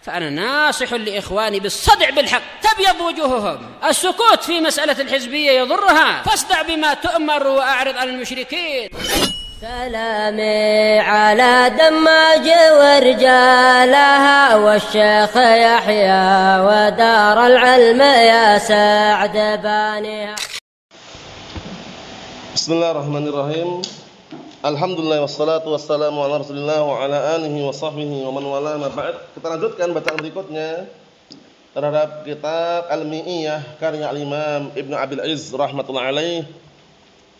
فأنا ناصح لإخواني بالصدع بالحق تبيض وجوههم. السكوت في مسألة الحزبية يضرها، فاصدع بما تؤمر وأعرض عن المشركين. سلامي على دماج ورجالها والشيخ يحيى ودار العلم يا سعد بانيها. Bismillahirrahmanirrahim. Alhamdulillah wassalatu wassalamu ala Rasulillah wa ala alihi wa sahbihi wa man wala ma ba'd. Kita lanjutkan bacaan berikutnya terhadap kitab Al-Mi'iyah karya Al-Imam Ibnu Abil Izz rahmatullahi alaih.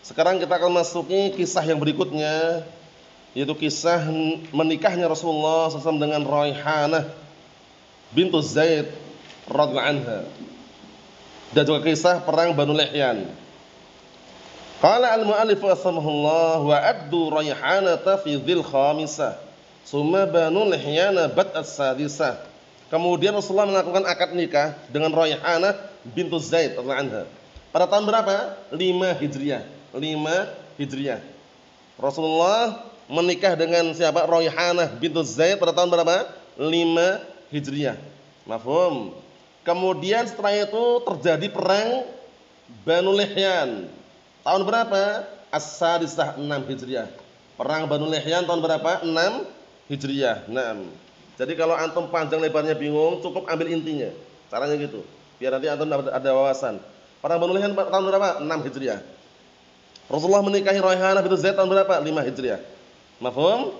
Sekarang kita akan masuki kisah yang berikutnya, yaitu kisah menikahnya Rasulullah SAW dengan Raihanah bintu Zaid radhiyallahu anha, dan juga kisah perang Banu Lihyan. Qala al-mu'allif rahimahullah wa addu Raihanata fi dzil khamisah summa Banu Lihyan bat as-sadisah. Kemudian Rasulullah melakukan akad nikah dengan Raihanah bintu Zaid radhiyallahu anha pada tahun berapa? 5 Hijriah. 5 Hijriah. Rasulullah menikah dengan siapa? Raihanah bintu Zaid pada tahun berapa? 5 Hijriah. Mafhum? Kemudian setelah itu terjadi perang Banu Lihyan. Tahun berapa? As-sadisah 6 Hijriah. Perang Banu Lihyan tahun berapa? 6 Hijriah. 6. Jadi kalau antum panjang lebarnya bingung, cukup ambil intinya. Caranya gitu. Biar nanti antum ada wawasan. Perang Banu Lihyan tahun berapa? 6 Hijriah. Rasulullah menikahi Raihanah bintu Zaid tahun berapa? 5 Hijriah. Mafhum?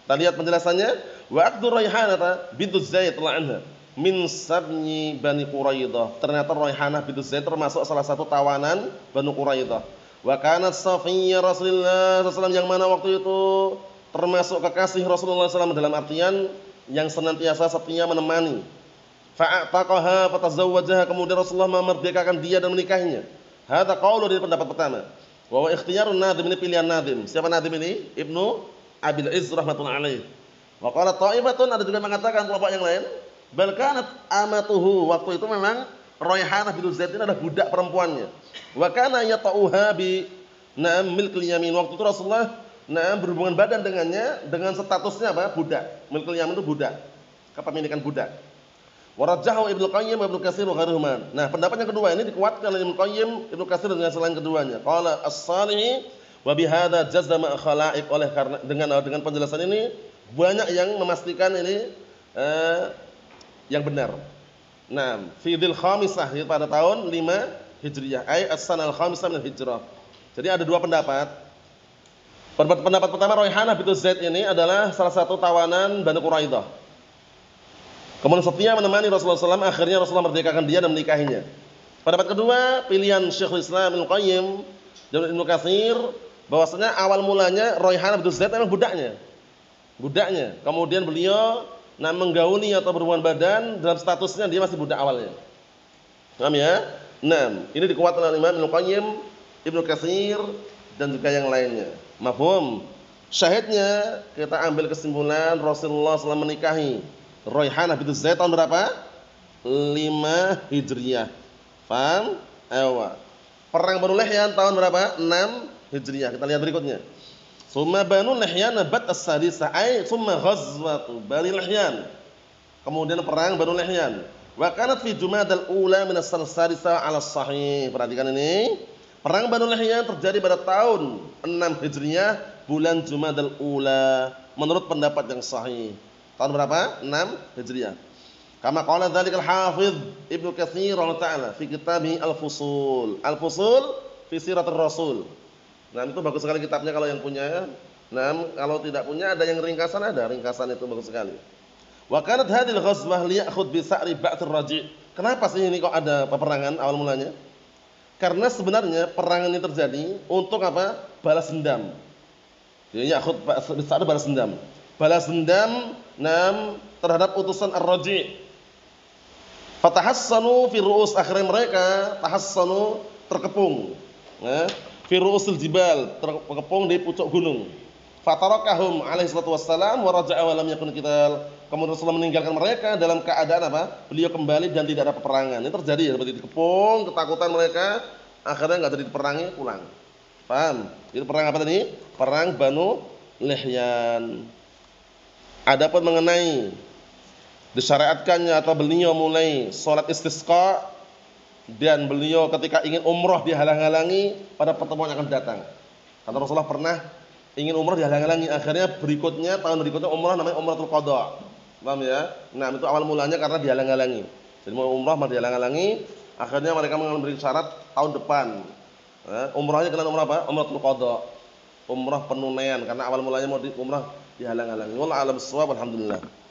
Kita lihat penjelasannya. Wa aqdu Raihanah bintu Zaid radhiyallahu anha min sabni Bani Quraidah. Ternyata Raihanah bintu Zaid termasuk salah satu tawanan Banu Quraidah. Wa kanat safiyyah Rasulullah SAW, yang mana waktu itu termasuk kekasih Rasulullah SAW dalam artian yang senantiasa setia menemani. Fa'ataqaha fatazawwajaha, kemudian Rasulullah memerdekakan dia dan menikahinya. Hadza qaulu, dari pendapat pertama. Wa ikhtiyarun nadim, ini pilihan nadim. Siapa nadim ini? Ibnu Abil Izz rahmatullahi alaih. Wa qala ta'ibatun, ada juga mengatakan kelompok yang lain, bal kanat amatuhu, waktu itu memang Raihanah bintu Zaid ini adalah budak perempuannya. Wa kana yata'uha bi milkil yamin, waktu itu Rasulullah berhubungan badan dengannya dengan statusnya apa? Budak. Milkil yamin itu budak, kepemilikan budak. Warajjahu Ibnu Qayyim wa Ibnu Katsir wa ghairuhuma. Nah, pendapat yang kedua ini dikuatkan oleh Ibnu Qayyim, Ibnu Katsir dan selain keduanya. Qala as-Salihi wa bihadza jazama khalaiq, oleh karena dengan penjelasan ini banyak yang memastikan ini yang benar. Nah, fi dzil khamisah, pada tahun 5 Hijriah, ai as-sanal khamisah min hijrah. Jadi ada dua pendapat. Pendapat pertama, Raihanah bintu Zaid ini adalah salah satu tawanan Banu Quraidah. Kemudian setia menemani Rasulullah SAW, akhirnya Rasulullah merdekakan dia dan menikahinya. Pendapat kedua, pilihan Syekhul Islam Ibnu Qayyim dan Ibnu Katsir, bahwasanya awal mulanya Raihanah bintu Zaid memang budaknya. Kemudian beliau menggauli atau berhubungan badan, dalam statusnya dia masih budak awalnya. Paham ya? Nah, ini dikuatkan oleh Imam Ibnu Qayyim, Ibnu Katsir dan juga yang lainnya. Mafhum? Syahidnya kita ambil kesimpulan Rasulullah SAW menikahi Raihanah bintu Zaid tahun berapa? 5 Hijriah. Paham? Ewa. Perang Banu Lihyan tahun berapa? 6 Hijriah. Kita lihat berikutnya. Summa Banu Lihyan bat as-sadisah, ai summa ghazwatu Bani Lihyan. Kemudian perang Banu Lihyan. Wa kanat fi Jumadal ula min as-sadisah ala sahih. Perhatikan ini. Perang Banu Lihyan terjadi pada tahun 6 Hijriah, bulan Jumadal ula, menurut pendapat yang sahih. Tahun berapa? 6 Hijriah. Kama qala dzalika al-Hafidz Ibnu Katsir rahimahullah fi kitabih Al-Fusul. Al-Fusul fi Siratir Rasul. Nah, itu bagus sekali kitabnya kalau yang punya. Nah, kalau tidak punya ada yang ringkasan, ada ringkasan itu bagus sekali. Wa kanat hadhil ghazwah liya'khudh bi sa'ri ba'd ar-raji'. Kenapa sih ini kok ada peperangan awal mulanya? Karena sebenarnya perang ini terjadi untuk apa? Balas dendam. Ya, ya'khudh bi sa'ri balas dendam. Balas dendam terhadap utusan Ar-Raji'. Fatahassanu fi ru'us, akhirnya mereka tahassanu, terkepung. Fi ru'usil jibal, terkepung di pucuk gunung. Fatarakahum alaihi salatu wassalam wa raja'a wa lam yakun qital. Kemudian Rasulullah meninggalkan mereka dalam keadaan apa? Beliau kembali dan tidak ada peperangan. Ini terjadi ya, seperti dikepung, ketakutan mereka, akhirnya enggak jadi diperangi, pulang. Paham? Itu perang apa tadi? Perang Banu Lihyan. Adapun mengenai disyariatkannya atau beliau mulai sholat istisqa dan beliau ketika ingin umrah dihalang-halangi pada pertemuan yang akan datang. Karena Rasulullah pernah ingin umrah dihalang-halangi, akhirnya tahun berikutnya umrah namanya umratul qadha. Paham ya? Nah, itu awal mulanya karena dihalang-halangi. Jadi mau umrah malah dihalang-halangi, akhirnya mereka memberi syarat tahun depan. Umrahnya kena umrah apa? Umratul qadha. Umrah penunaian karena awal mulanya mau umrah dihalang-halangi. Wallahu a'lam bissawab. Alhamdulillah.